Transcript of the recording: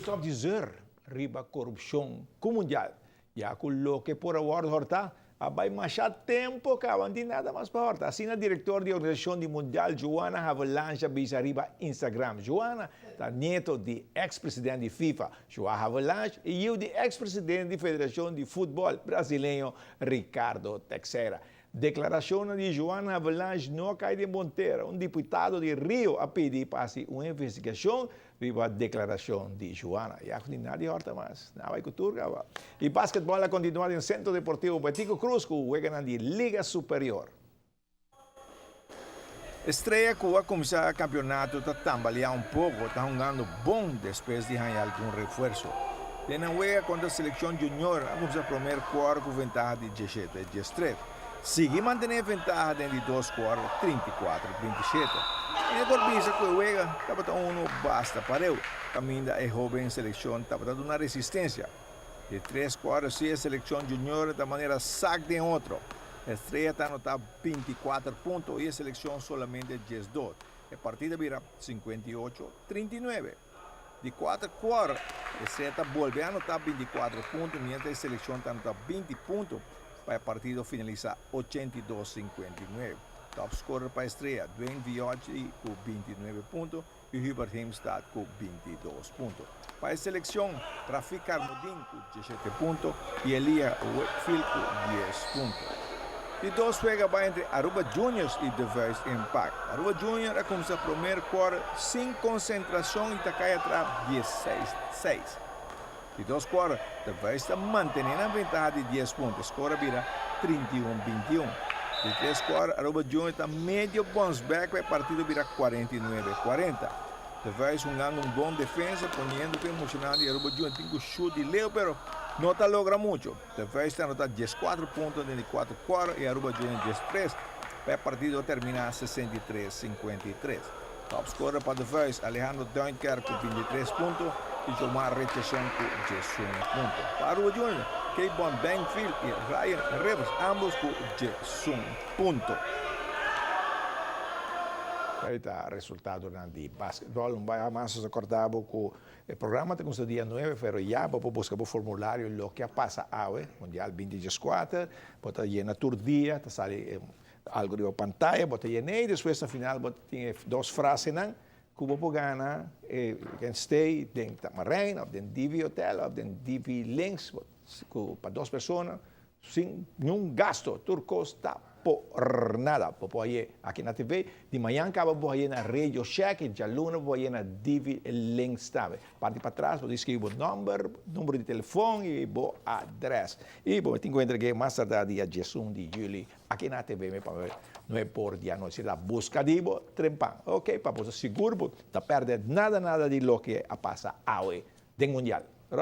Stop dizer, riba corrupção mundial. Ya com lo que por agora horta, abay masyad tempo kawan di nada mas pa horta. Assim a diretor da Organização Mundial, Joana Havelange, bisa riba Instagram. Joana, tá neto de ex-presidente de FIFA, João Havelange, e eu de ex-presidente da Federação de Futebol Brasileiro, Ricardo Teixeira. Declaração de Joana Havelange não cai de Monteiro, deputado de Rio, a pedir para uma investigação viva a declaração de Joana. E aqui nada horta mais. Não vai cultura. E basquetebol a continuar no Centro Deportivo Betico Cruz, que juega na Liga Superior. Estreia que vai começar o campeonato está tambaleando pouco, está jogando bom depois de ganhar algum reforço. Tem a juega contra a seleção junior, vamos a primeiro quarto com ventaja de 17 e 13. Sigue mantendo a ventaja de 2 quartos, 34-27. E a Corbisa que juega, está uno basta para ele. Caminha a jovem seleção, está dando uma resistência. De 3 quartos, sí, a seleção junior, de maneira sac de outro. A Estrela está anotando 24 pontos e a seleção solamente 12. A partida vira 58-39. De 4 quartos, a Estrela está volvendo a anotar 24 pontos, mientras a seleção está anotando 20 pontos. Para o partido finalizar 82-59. Top scorer para a Estrela, Dwayne Viotti com 29 pontos e Hubert Hemstad com 22 pontos. Para a seleção, Rafik Armudin com 17 pontos e Elia Whitfield com 10 pontos. E dois juega entre Aruba Juniors e The Voice Impact. Aruba Juniors a começar o primeiro quarto sem concentração e está cai atrás 16-6. De 2 quartos, The Voice está mantendo a ventaja de 10 pontos. Score vira 31-21. De 3 quartos, Aruba Juniors está medio bounce back para o partido vira 49-40. The Voice jogando bom defesa, poniendo que emocionado e Aruba Juniors tem que chute de leo, pero não está logra muito. The Voice está anotando 14 pontos de 4 quartos e Aruba Juniors 13. Para o partido terminar 63-53. Top scorer para The Voice, Alejandro Dunker com 23 pontos e Jomar Richardson com 11 pontos. Para Aruba Juniors, Kevon Bankfield e Ryan Rivers, ambos com 11 pontos. Aí está o resultado de basquetebol. Não vai mais se acordar com o programa que começou dia 9, mas já para buscar o formulário o que passa hoje, Mundial 2024, bota llena tur dia, tá sale algo de pantalla, bota llena e depois no final bota tem 2 frases não, que você gana, can stay den Tamarén, ou den Divi Hotel, ou den Divi Links, para 2 pessoas, sem nenhum gasto, tur costa por nada. Popo aqui na TV, de manhã acaba por na Radio Shack, e de luna por na Divi Links também. Parte para trás, você escreve o número de telefone e o adresse. E você tem que entregar mais tarde, dia 11 de julho, aqui na TV, não é por dia, não é busca de trempão, ok? Para você seguro, não perde nada de lo que passa hoje, do Mundial.